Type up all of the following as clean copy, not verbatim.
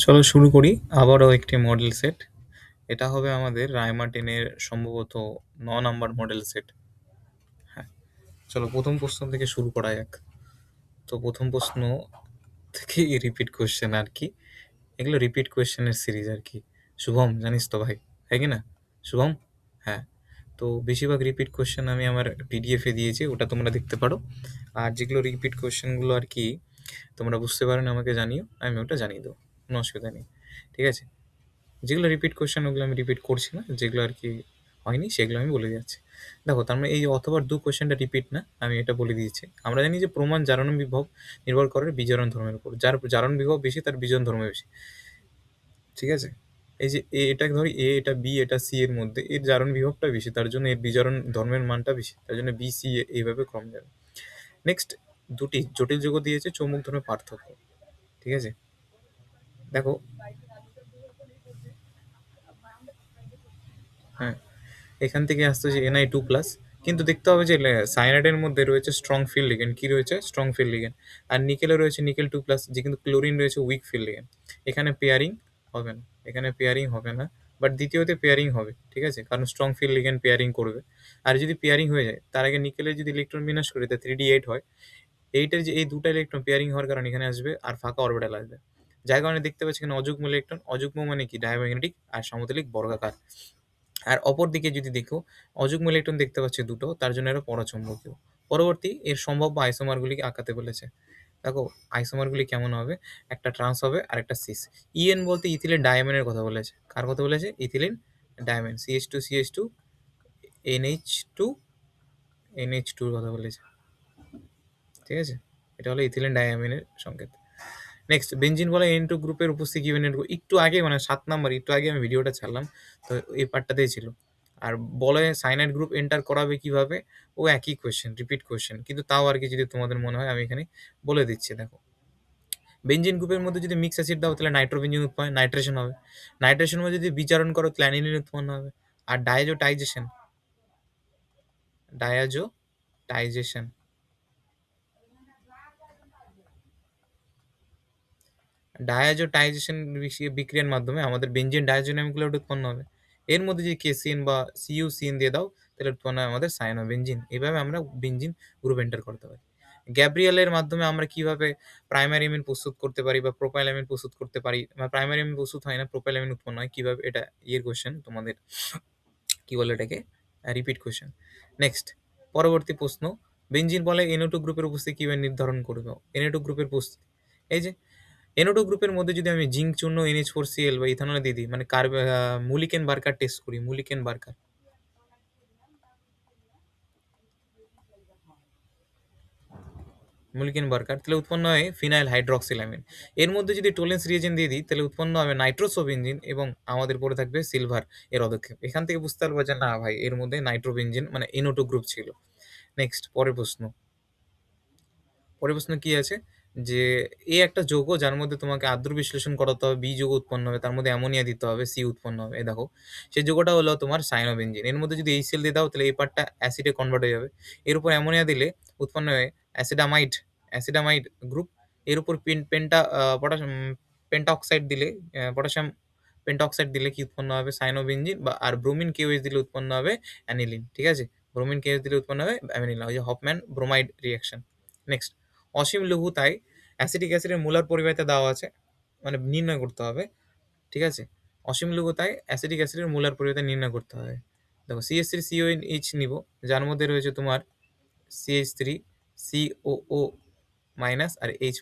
চলো শুরু করি আবারও একটি মডেল সেট। এটা হবে আমাদের রায়মার্টিনের সম্ভবত ৯ নাম্বার মডেল সেট। হ্যাঁ, চলো প্রথম প্রশ্ন থেকে শুরু করা যাক। তো প্রথম প্রশ্ন থেকে রিপিট কোয়েশ্চেন আর কি, এগুলো রিপিট কোয়েশ্চেনের সিরিজ আর কি। শুভম জানিস তো ভাই, তাই কি না শুভম? হ্যাঁ, তো বেশিরভাগ রিপিট কোয়েশ্চেন আমি আমার পিডিএফে দিয়েছি, ওটা তোমরা দেখতে পারো। আর যেগুলো রিপিট কোয়েশ্চেনগুলো আর কি তোমরা বুঝতে পারো না আমাকে জানিও, আমি ওটা জানিয়ে দেবো, কোনো অসুবিধা নেই। ঠিক আছে, যেগুলো রিপিট কোয়েশ্চেন ওগুলো আমি রিপিট করছি না, যেগুলো আর কি হয়নি সেগুলো আমি বলে যাচ্ছি। দেখো, তার মানে এই অথবা দু কোয়েশ্চেনটা রিপিট না, আমি এটা বলে দিয়েছি। আমরা জানি যে প্রমাণ জারণ বিভব নির্ভর করে বিজারণ ধর্মের উপর, যার জারণ বিভব বেশি তার বিজারণ ধর্ম বেশি। ঠিক আছে, এই যে এটা ধরি এ, এটা বি, এটা সি, এর মধ্যে এর জারণ বিভবটা বেশি, তার জন্য এর বিজারণ ধর্মের মানটা বেশি, তার জন্য বি সি এইভাবে কম যাবে। নেক্সট, দুটি জটিল যোগ দিয়েছে চৌম্বক ধর্মের পার্থক্য। ঠিক আছে, দেখো, হ্যাঁ, এখান থেকে আসছে যে Ni2+, কিন্তু দেখতে হবে যে সায়ানাইডের মধ্যে রয়েছে স্ট্রং ফিল্ড লিগেন্ড, কি রয়েছে স্ট্রং ফিল্ড লিগেন্ড, আর নিকেলে রয়েছে নিকেল 2+, যে কিন্তু ক্লোরিন রয়েছে উইক ফিল্ড লিগেন্ড। এখানে পেয়ারিং হবে না, এখানে পেয়ারিং হবে না, বাট দ্বিতীয়তে পেয়ারিং হবে। ঠিক আছে, কারণ স্ট্রং ফিল্ড লিগেন্ড পেয়ারিং করবে। আর যদি পেয়ারিং হয়ে যায় তার আগে নিকেলের যদি ইলেকট্রন বিন্যাস করি তা 3d8 হয়, এইটার যে এই দুটো ইলেকট্রন পেয়ারিং হওয়ার কারণে এখানে আসবে আর ফাঁকা অরবিটাল আসবে, যার কারণে দেখতে পাচ্ছি এখানে অযুগ্ম ইলেকট্রন। অযুগ্ম মানে কি ডায়াম্যাগনেটিক আর সমতলিক বর্গাকার। আর অপর দিকে যদি দেখো, অযুগ্ম ইলেকট্রন দেখতে পাচ্ছি দুটো, তার জন্য এরা পরাচুম্বকীয়। পরবর্তী এর সম্ভাব্য আইসোমারগুলিকে আঁকাতে বলেছে। দেখো, আইসোমারগুলি কেমন হবে, একটা ট্রান্স হবে আর একটা সিস। ইএন বলতে ইথিলিন ডায়ামিনের কথা বলেছে। কার কথা বলেছে? Ethylene diamine, CH2 NH2 NH2 এর কথা বলেছে। ঠিক আছে, এটা হলো ইথিলিন ডায়ামিনের সংকেত। নেক্সট, বেঞ্জিন বলে N2 গ্রুপের উপস্থিতি গিভেন একটু আগে, মানে 7 নাম্বার, একটু আগে আমি ভিডিওটা ছাড়লাম, তো এই পার্টটাতেই ছিল। আর বলে সাইনাইড গ্রুপ এন্টার করাবে কিভাবে, ও একই কোয়েশ্চেন, রিপিট কোয়েশ্চেন, কিন্তু তাও আর কি যদি তোমাদের মনে হয় আমি এখানে বলে দিচ্ছি। দেখো, বেঞ্জিন গ্রুপের মধ্যে যদি মিক্স অ্যাসিড দাও তাহলে নাইট্রোবেঞ্জিন উৎপন্ন, নাইট্রেশন হবে। নাইট্রেশন মধ্যে যদি বিচারণ করো তাহলে অ্যানিলিন উৎপন্ন হবে। আর ডায়াজোটাইজেশন ডায়াজোটাইজেশন বিক্রিয়ার মাধ্যমে আমাদের বেঞ্জিন ডায়াজোনামগুলোড উৎপন্ন হবে। এর মধ্যে যদি কেসিন বা সিইউসিন দিয়ে দাও তাহলে উৎপন্ন হয় আমাদের সায়ানোবেঞ্জিন। এভাবে আমরা বেঞ্জিন গ্রুপ এন্টার করতে পারি। গ্যাব্রিয়েলের মাধ্যমে আমরা কিভাবে প্রাইমারি অ্যামিন প্রস্তুত করতে পারি বা প্রোপাইল অ্যামিন প্রস্তুত করতে পারি, বা প্রাইমারি অ্যামিন প্রস্তুত হয় না, প্রোপাইল অ্যামিন উৎপন্ন হয় কিভাবে, এটা ইয়ের কোশ্চেন তোমাদের, কি বলে এটাকে, রিপিট কোশ্চেন। নেক্সট, পরবর্তী প্রশ্ন, বেঞ্জিন বলে NO2 গ্রুপের উপস্থিতি কিভাবে নির্ধারণ করবে। NO2 গ্রুপের উপস্থিতি, এই যে NO2 গ্রুপের মধ্যে যদি আমি জিঙ্ক চূর্ণ NH4Cl বা ইথানল দিয়ে দিই, মানে মুলিকেন বার্কার টেস্ট করি, মুলিকেন বার্কার, তাহলে উৎপন্ন হয় ফিনাইল হাইড্রক্সিলামিন। এর মধ্যে যদি টোলেন্স রিয়েজেন্ট দিয়ে দিই তাহলে উৎপন্ন হবে নাইট্রোসোবেঞ্জিন, এবং আমাদের পরে থাকবে সিলভার এর অদক্ষেপ। এখান থেকে বুঝতে পারবো যে না ভাই, এর মধ্যে নাইট্রোবেঞ্জিন মানে NO2 গ্রুপ ছিল। নেক্সট, পরের প্রশ্ন কি আছে, যে এ একটা যৌগ যার মধ্যে তোমাকে আদ্র বিশ্লেষণ করাতে হবে, বি যৌগ উৎপন্ন হবে, তার মধ্যে অ্যামোনিয়া দিতে হবে, সি উৎপন্ন হবে। এই দেখো, সেই যৌগটা হলো তোমার সায়ানোবেঞ্জিন। এর মধ্যে যদি HCl দিয়ে দাও তাহলে এই পার্টটা অ্যাসিডে কনভার্ট হয়ে যাবে। এর উপর অ্যামোনিয়া দিলে উৎপন্ন হয় অ্যাসিডামাইড, অ্যাসিডামাইড গ্রুপ। এর উপর পটাশিয়াম পেন্টা অক্সাইড দিলে, পটাশিয়াম পেন্টা অক্সাইড দিলে কি উৎপন্ন হবে, সায়ানোবেঞ্জিন। বা আর ব্রোমিন KOH দিলে উৎপন্ন হবে অ্যানিলিন। ঠিক আছে, ব্রোমিন KOH দিলে উৎপন্ন হবে অ্যানিলিন, ওই যে হফম্যান ব্রোমাইড রিঅ্যাকশন। নেক্সট, অসীম লঘুতায় অ্যাসিটিক অ্যাসিডের মোলার পরিবাহিতা দেওয়া আছে, মানে নির্ণয় করতে হবে। ঠিক আছে, অসীম লঘুতায় অ্যাসিটিক অ্যাসিডের মোলার পরিবাহিতা নির্ণয় করতে হবে। দেখো, CH3CONH নিব, যার মধ্যে রয়েছে তোমার CH3COO মাইনাস আর H+।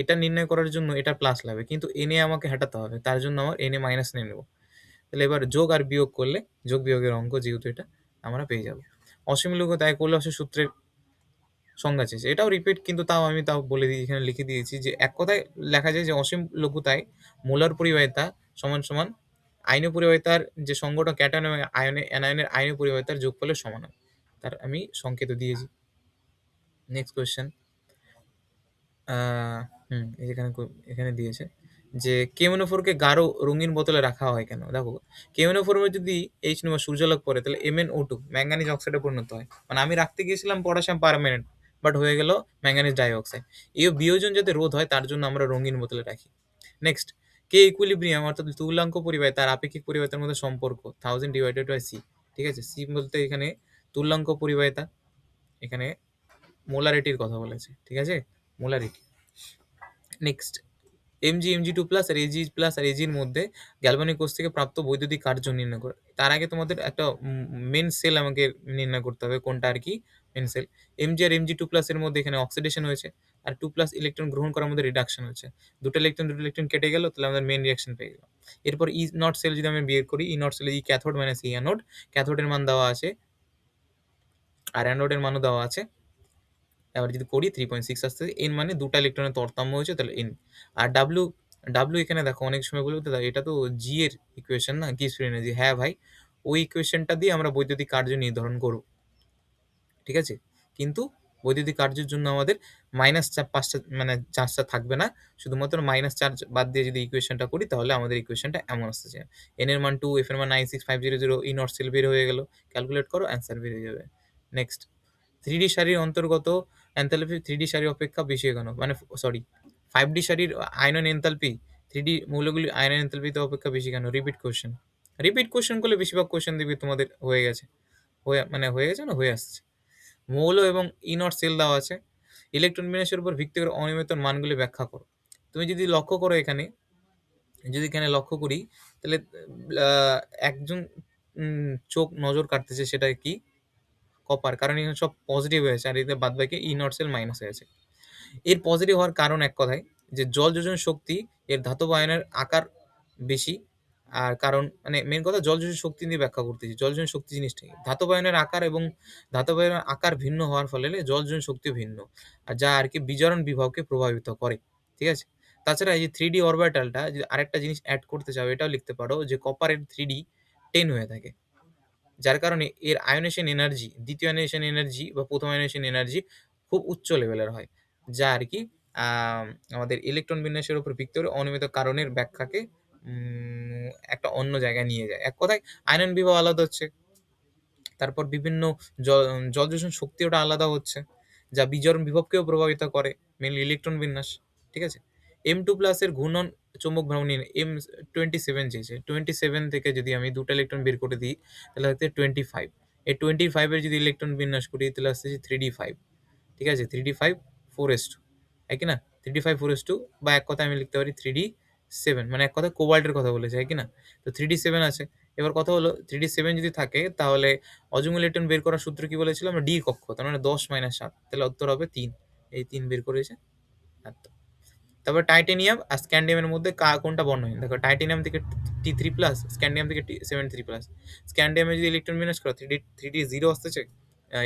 এটা নির্ণয় করার জন্য এটা প্লাস লাগবে, কিন্তু এনে আমাকে হটাতে হবে, তার জন্য আমার এনে মাইনাস নিয়ে নেবো। তাহলে এবার যোগ আর বিয়োগ করলে, যোগ বিয়োগের অঙ্ক যেহেতু এটা, আমরা পেয়ে যাব। অসীম লঘুতায় কোলসের সূত্রের সংজ্ঞা চেয়েছে, এটাও রিপিট, কিন্তু তাও বলে দিই, এখানে লিখে দিয়েছি যে এক কথায় লেখা যায় যে অসীম লঘুতায় মোলার পরিবাহিতা সমান সমান আইনীয় পরিবাহিতার যে সঙ্গটা ক্যাটায়ন এবং অ্যানায়নের আইনীয় পরিবাহিতার যোগফলের সমান হয়। তার আমি সংকেত দিয়েছি। নেক্সট কোয়েশ্চেন, এই এখানে দিয়েছে যে কেমনোফোরকে গাঢ় রঙিন বোতলে রাখা হয় কেন। দেখো, কেমনোফোর যদি H নেওয়া সূর্যালোক পড়ে তাহলে MnO2 ম্যাঙ্গানিজ অক্সাইডে পরিণত হয়। মানে আমি রাখতে গিয়েছিলাম পটাশিয়াম পারম্যানেন্ট, বাট হয়ে গেল ম্যাঙ্গানিজ ডাইঅক্সাইড। এই বিয়োজন যাতে রোধ হয় তার জন্য আমরা রঙিন বোতলে রাখি। নেক্সট, কে ইকুইলিব্রিয়াম অর্থাৎ তুল্যাঙ্ক পরিবাহী তার আপেক্ষিক পরিবাহিতার মধ্যে সম্পর্ক 1000 ডিভাইডেড বাই সি। ঠিক আছে? সি বলতে এখানে তুল্যাঙ্ক পরিবাহিতা, এখানে মোলারিটির কথা বলেছে। ঠিক আছে? মোলারিটি। নেক্সট Mg2+ আর Ag+ আর Ag এর মধ্যে গ্যালভানিক কোষ থেকে প্রাপ্ত বৈদ্যুতিক কার্য নির্ণয় করো। তার আগে তোমাদের একটা মেইন সেল আমাকে নির্ণয় করতে হবে কোনটা আর কি মেইন সেল। Mg আর Mg2+ এর মধ্যে এখানে অক্সিডেশন হয়েছে আর 2+ ইলেকট্রন গ্রহণ করার মধ্যে রিডাকশন হয়েছে। দুটো ইলেকট্রন কেটে গেল, তাহলে আমাদের মেইন রিঅ্যাকশন পেয়ে গেলাম। এরপর E নট সেল যদি আমি বের করি, E নট সেলে E cathode minus E anode, ক্যাথোডের মান দেওয়া আছে আর অ্যানোডের মানও দেওয়া আছে। এবার যদি করি 3.6 আসছে, n মানে দুটা ইলেকট্রনের তরতাম্য হয়েছে, তাহলে n। আর ডাব্লিউ এখানে দেখো অনেক সময় বলবে দাদা এটা তো জি এর ইকুয়েশন না, গিবস ফ্রি এনার্জি। হ্যাঁ ভাই, ওই ইকুয়েশনটা দিয়ে আমরা বৈদ্যুতিক কার্য নির্ধারণ করব। ঠিক আছে? কিন্তু বৈদ্যুতিক কার্যের জন্য আমাদের মাইনাস চার পাঁচটা মানে চার্জটা থাকবে না, শুধুমাত্র মাইনাস চার্জ বাদ দিয়ে যদি ইকুয়েশনটা করি তাহলে আমাদের ইকুয়েশনটা এমন আসতেছে, এন এর মান 2, এফ এর মান 96500, ই নট সেল বের হয়ে গেল, ক্যালকুলেট করো অ্যান্সার বের হয়ে যাবে। নেক্সট, 3D সারির অন্তর্গত এনথালপি 3D সারি অপেক্ষা বেশি কেন? মানে সরি, 5D সারির আয়নন এনথালপি 3D মৌলগুলির আয়নন এনথালপিতে অপেক্ষা বেশি কেন? Repeat question. রিপিট কোশ্চেন করলে বেশিরভাগ কোশ্চেন দিবি তোমাদের হয়ে গেছে, হয়ে গেছে না হয়ে আসছে। মৌল এবং ইনট সেল দেওয়া আছে। ইলেকট্রন বিন্যাসের উপর ভিত্তি করে অনিয়মিত মানগুলি ব্যাখ্যা করো। তুমি যদি লক্ষ্য করো এখানে, যদি এখানে লক্ষ্য করি তাহলে আহ, একজন চোখ নজর কাটতেছে, সেটা কি? কপার, কারণ এখানে সব পজিটিভ হয়েছে আর এতে বাদ বাকি ই নট সেল মাইনাস হয়েছে। এর পজিটিভ হওয়ার কারণ এক কথায় যে জল যোজন শক্তি এর ধাতব আয়নের আকার বেশি। আর কারণ মানে মেন কথা জল যোজন শক্তি নিয়ে ব্যাখ্যা করতেছি। জল যোজন শক্তি জিনিসটা কি? ধাতব আয়নের আকার এবং ধাতব আয়নের আকার ভিন্ন হওয়ার ফলে জল যোজন শক্তিও ভিন্ন, আর যা আর কি বিজারণ বিভবকে প্রভাবিত করে। ঠিক আছে? তাছাড়া এই যে 3D অরবিটালটা যদি আরেকটা জিনিস অ্যাড করতে চাও, এটাও লিখতে পারো যে কপারের 3D 10 হয়ে থাকে, যার কারণে এর আয়নেশন এনার্জি, দ্বিতীয় আয়নেশন এনার্জি বা প্রথম আয়নেশন এনার্জি খুব উচ্চ লেভেলের হয়, যা আর কি আমাদের ইলেকট্রন বিন্যাসের উপর ভিত্তি করে অনিয়মিত কারণের ব্যাখ্যাকে একটা অন্য জায়গায় নিয়ে যায়। এক কথায় আয়নন বিভব আলাদা হচ্ছে, তারপর বিভিন্ন জলযোষণ শক্তি ওটা আলাদা হচ্ছে, যা বিজারণ বিভবকেও প্রভাবিত করে, মেনলি ইলেকট্রন বিন্যাস। ঠিক আছে? M2+ এর ঘূর্ণন চৌম্বক ভ্রামণী M27 চেয়েছে। 27 থেকে যদি আমি দুটো ইলেকট্রন বের করে দিই তাহলে হচ্ছে 25। এই 25 এর যদি ইলেকট্রন বিন্যাস করি তাহলে আসছে 3D5। ঠিক আছে? 3D5 4s2, একই না? 3D5 4s2, বা এক কথায় আমি লিখতে পারি 3D7, মানে এক কথায় কোবাল্টের কথা বলেছে, একই না? তো 3D7 আছে। এবার কথা হলো 3D7 যদি থাকে তাহলে অযুগ্ম ইলেকট্রন বের করার সূত্র কি বলেছিলাম? ডি কক্ষ, তার মানে 10 - 7, তাহলে উত্তর হবে 3। এই 3 বের করেছে। আচ্ছা। তারপর টাইটেনিয়াম আর স্ক্যান্ডিয়ামের মধ্যে কোনটা বর্ণহীন? দেখো টাইটেনিয়াম থেকে T3+, স্ক্যান্ডিয়াম থেকে T73+। স্ক্যান্ডিয়ামে যদি ইলেকট্রন বিন্যাস করো 3D 0 আসতেছে,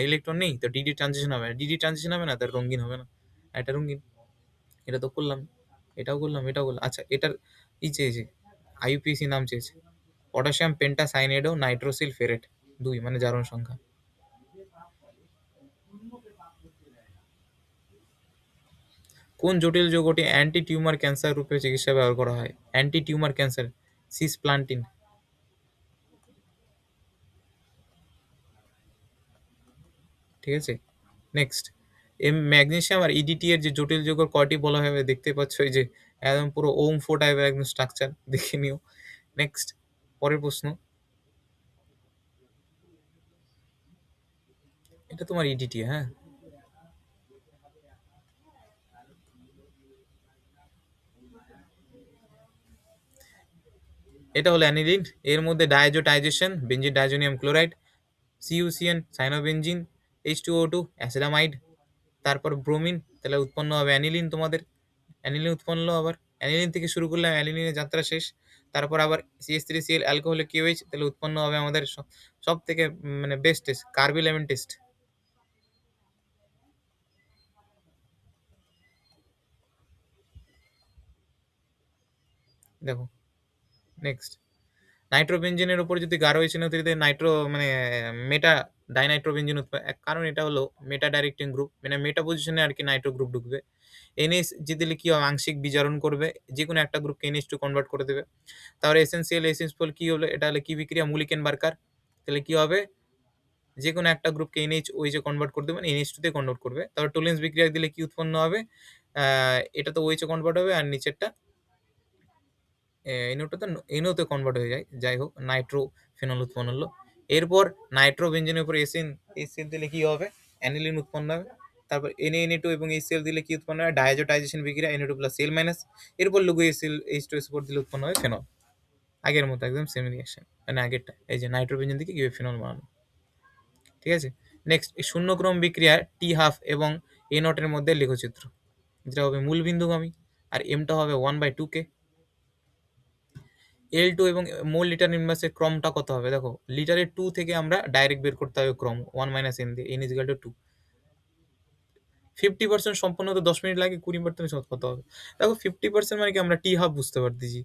ইলেকট্রন নেই, তো ডিডি ট্রানজিশন হবে না। ডিডি ট্রানজিশন হবে না, তার রঙিন হবে না। আর এটা রঙিন, এটা তো করলাম, এটাও করলাম, এটাও করলাম। আচ্ছা, এটার চেয়েছে, আইইউপিএসি নাম চেয়েছে, পটাশিয়াম পেন্টাসাইনেড ও নাইট্রোসিল ফেরেট 2, মানে জারণ সংখ্যা। কোন জটিল যৌগটি অ্যান্টি টিউমার ক্যান্সার রূপে চিকিৎসা ব্যবহার করা হয়? Anti tumour cancer, cisplatin. ঠিক আছে? নেক্সট, ম্যাগনেসিয়াম আর ইডিটি এর যে জটিল যৌগ কয়টি বলা হবে? দেখতে পাচ্ছ এই যে একদম পুরো ওম 4 টাইপের একদম স্ট্রাকচার, দেখে নিও। নেক্সট, পরের প্রশ্ন, এটা তোমার ইডিটি, হ্যাঁ। এটা হলো অ্যানিলিন, এর মধ্যে diazotization, benzene diazonium chloride, CUCN cyanobenzene, H2O2 acid amide, তারপর ব্রোমিন, তাহলে উৎপন্ন হবে অ্যানিলিন তোমাদের। অ্যানিলিন উৎপন্ন হলো, আবার অ্যানিলিন থেকে শুরু করলে অ্যানিলিনের যাত্রা শেষ। তারপর আবার CH3Cl অ্যালকোহলে KOH, তাহলে উৎপন্ন হবে আমাদের সব থেকে মানে বেস্ট টেস্ট কার্বিল টেস্ট। দেখো নেক্সট, নাইট্রোবেনজিনের উপর যদি গাঢ় HNO3 নাইট্রো মানে মেটা ডাইনাইট্রোবেনজিন কারণ এটা হলো মেটা ডাইরেক্টিং গ্রুপ, মানে মেটা পজিশনে আর কি নাইট্রো গ্রুপ ঢুকবে। NH যে দিলে কি হবে? আংশিক বিজারণ করবে, যে কোনো একটা গ্রুপকে NH2 কনভার্ট করে দেবে। তাহলে এসেনশিয়াল এসেন্সফুল কি হলো? এটা হলে কি বিক্রিয়া? মুলিকেন বার্কার। তাহলে কি হবে? যে কোনো একটা গ্রুপকে NH OH কনভার্ট করে দেবে, মানে NH2 তে কনভার্ট করবে। তারপর টোলেন্স বিক্রিয়া দিলে কি উৎপন্ন হবে? এটা তো OH কনভার্ট হবে, আর নিচেরটা NO2 তো NO তে কনভার্ট হয়ে যায়। যাই হোক, নাইট্রো ফেনল উৎপন্ন হলো। এরপর নাইট্রো বেঞ্জিনের উপর এসিন, HCl দিলে কি হবে? অ্যানিলিন উৎপন্ন হবে। তারপর Na2 এবং HCl দিলে কি উৎপন্ন হয়? ডায়াজোটাইজেশন বিক্রিয়া, Na2 প্লাস Cl মাইনাস। এরপর লঘু HCl H2SO4 দিলে উৎপন্ন হয় ফেনল। আগের মতো একদম সেম রিঅ্যাকশন, মানে আগেরটা। এই যে নাইট্রো বেঞ্জিন থেকে কিভাবে ফেনল বানানো, ঠিক আছে? নেক্সট, এই শূন্য ক্রম বিক্রিয়া টি হাফ এবং A0 এর মধ্যে লেখচিত্র। যেটা হবে মূল বিন্দুগামী, আর এমটা হবে 1/2K। L2 এবং মোল লিটার ইনভার্সের ক্রমটা কত হবে? দেখো, লিটারের 2 থেকে আমরা ডাইরেক্ট বের করতে হবে ক্রম 1 মাইনাস n দিয়ে, n ইজ ইকুয়াল টু 2। 50% সম্পন্ন হতে 10 মিনিট লাগে, 20% কত হবে? দেখো 50% মানে কি, আমরা টি হাফ বুঝতে পারতেছি।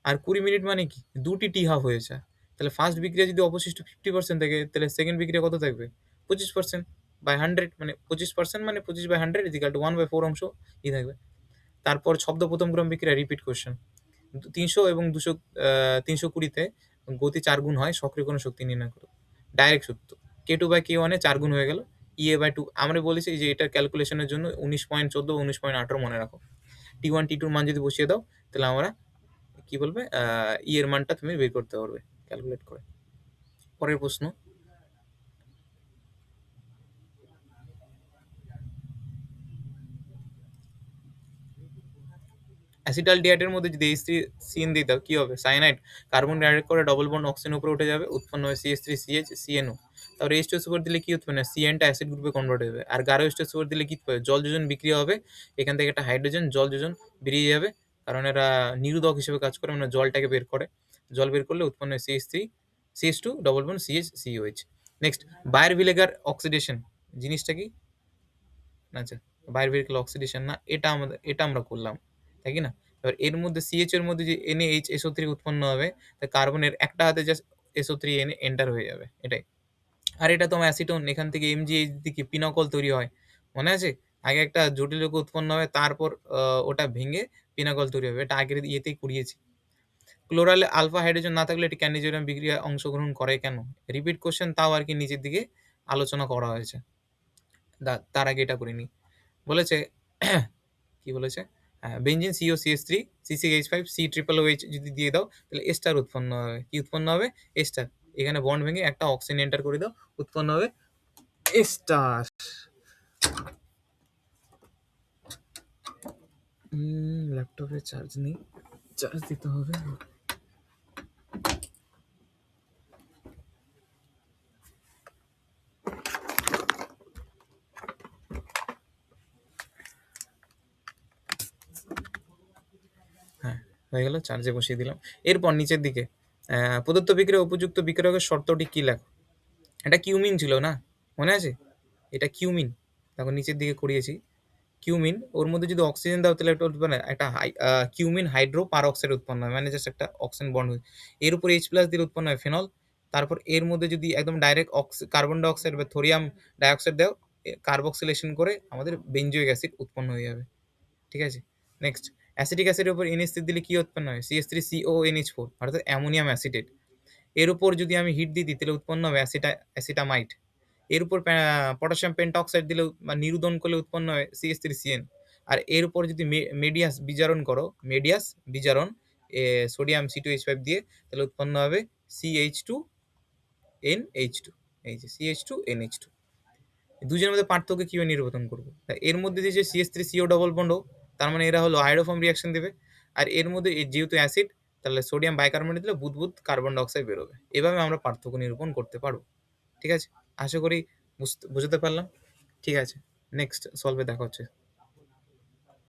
আর 20 মিনিট মানে কি, দুটি টি হাফ হয়েছে। তাহলে ফার্স্ট বিক্রিয়া যদি অবশিষ্ট 50% থাকে, তাহলে সেকেন্ড বিক্রিয়া কত থাকবে? 25% বাই 100, মানে 25% মানে 25/100 ইজ ইকুয়াল টু 1/4 অংশ ই থাকবে। তারপর শব্দ প্রথম ক্রম বিক্রিয়া রিপিট কোশ্চেন। 300 এবং 200, 320-তে গতি 4 গুণ হয়, সক্রিয়করণ শক্তি নির্ণয় করো। ডাইরেক্ট সূত্র, K2 বাই K1 এ 4 গুণ হয়ে গেল, EA/2। আমরা বলেছি যে এটার ক্যালকুলেশনের জন্য 19.14 বা 19.18 মনে রাখো। T1 T2 এর মান যদি বসিয়ে দাও, তাহলে আমরা কি বলবে, ই এর মানটা তুমি বের করতে পারবে ক্যালকুলেট করে। পরের প্রশ্ন, অ্যাসিটালডিহাইডের মধ্যে যদি H3CN দিয়ে দাও, কি হবে? সায়ানাইড কার্বন ডাইঅক্সাইড করে ডবল বন্ড অক্সিজেনের উপরে উঠে যাবে, উৎপন্ন হয় CH3CH তারপর H2SO4 দিলে কি উৎপন্ন হয়? CN টা অ্যাসিড গ্রুপে কনভার্ট হবে। আর গাঢ় H2SO4 দিলে কি পাবে? জল যোজন বিক্রিয়া হবে, এখান থেকে একটা হাইড্রোজেন জল যোজন বেরিয়ে যাবে, কারণ এরা নিরোধক হিসেবে কাজ করে, মানে জলটাকে বের করে। জল বের করলে উৎপন্ন হয় CH2 double bond CH। Next, Baeyer ভিনেগার অক্সিডেশন জিনিসটা কি? আচ্ছা, বায়োভেরিক্যাল অক্সিডেশন না, এটা আমরা করলাম, তাই কি না? এবার এর মধ্যে সিএইচ এর মধ্যে যে NaHSO3 উৎপন্ন হবে, তা কার্বনের একটা হাতে জাস্ট SO3 এনে এন্টার হয়ে যাবে, এটাই। আর এটা তো অ্যাসিটোন, এখান থেকে MgH দিকে পিনকল তৈরি হয়, মনে আছে? আগে একটা জটিল যৌগ উৎপন্ন হবে, তারপর ওটা ভেঙে পিনাকল তৈরি হবে। এটা আগের ইয়েতেই করিয়েছি। ক্লোরালে আলফা হাইড্রোজেন না থাকলে এটি ক্যান্ডিজোনিয়াম বিক্রিয়ায় অংশগ্রহণ করে কেন? রিপিট কোশ্চেন, তাও আর কি নিচের দিকে আলোচনা করা হয়েছে। তার আগে এটা করিনি। বলেছে কি বলেছে? Benzene CO CH3 C6H5 C OOH যদি দিয়ে দাও, তাহলে এস্টার উৎপন্ন হবে। কি উৎপন্ন হবে? এস্টার। এখানে বন্ড ভেঙে একটা অক্সিজেন এন্টার করে দাও, উৎপন্ন হবে এস্টার। ল্যাপটপে চার্জ নেই, চার্জ দিতে হবে। হ্যাঁ, হয়ে গেল, চার্জে বসিয়ে দিলাম। এরপর নিচের দিকে প্রদত্ত বিক্রিয়া উপযুক্ত বিক্রিয়কের শর্তটি কি লেখো? এটা কিউমিন ছিল না, মনে আছে? এটা কিউমিন। দেখো নিচের দিকে করিয়েছি, কিউমিন। ওর মধ্যে যদি অক্সিজেন দাও, তাহলে একটা কিউমিন হাইড্রো পার অক্সাইড উৎপন্ন হয়, মানে জাস্ট একটা অক্সিজেন বন্ড হয়। এর উপর H+ দিলে উৎপন্ন হয় ফেনল। তারপর এর মধ্যে যদি একদম ডাইরেক্ট কার্বন ডাইঅক্সাইড বা থোরিয়াম ডাইঅক্সাইড দাও, কার্বক্সিলেশন করে আমাদের বেনজোইক অ্যাসিড উৎপন্ন হয়ে যাবে, ঠিক আছে? নেক্সট, অ্যাসিটিক অ্যাসিডের উপর NH3 দিলে কি উৎপন্ন হয়? CH3CONH4, অর্থাৎ অ্যামোনিয়াম অ্যাসিটেট। এর উপর যদি আমি হিট দিই, তাহলে উৎপন্ন হবে অ্যাসিটামাইড। এর উপর পটাশিয়াম পেন্টঅক্সাইড দিলে বা নিরুদন করলে উৎপন্ন হয় CH3CN। আর এর উপর যদি মেডিয়াস বিজারণ করো, সোডিয়াম C2H5 দিয়ে, তাহলে উৎপন্ন হবে CH2NH2। এই যে CH2NH2। দুজনের মধ্যে পার্থক্য কিভাবে নির্বাচন করবো? এর মধ্যে যে CH3CO ডবল বন্ড, তার মানে এরা হলো আয়োডোফর্ম রিয়াকশন দেবে। আর এর মধ্যে যেহেতু অ্যাসিড, তাহলে সোডিয়াম বাইকার্বনেট দিলে বুদবুদ কার্বন ডাইঅক্সাইড বেরোবে। এভাবে আমরা পার্থক্য নিরূপণ করতে পারবো, ঠিক আছে? আশা করি বুঝতে পারলাম। ঠিক আছে, নেক্সট সলভে দেখা হচ্ছে।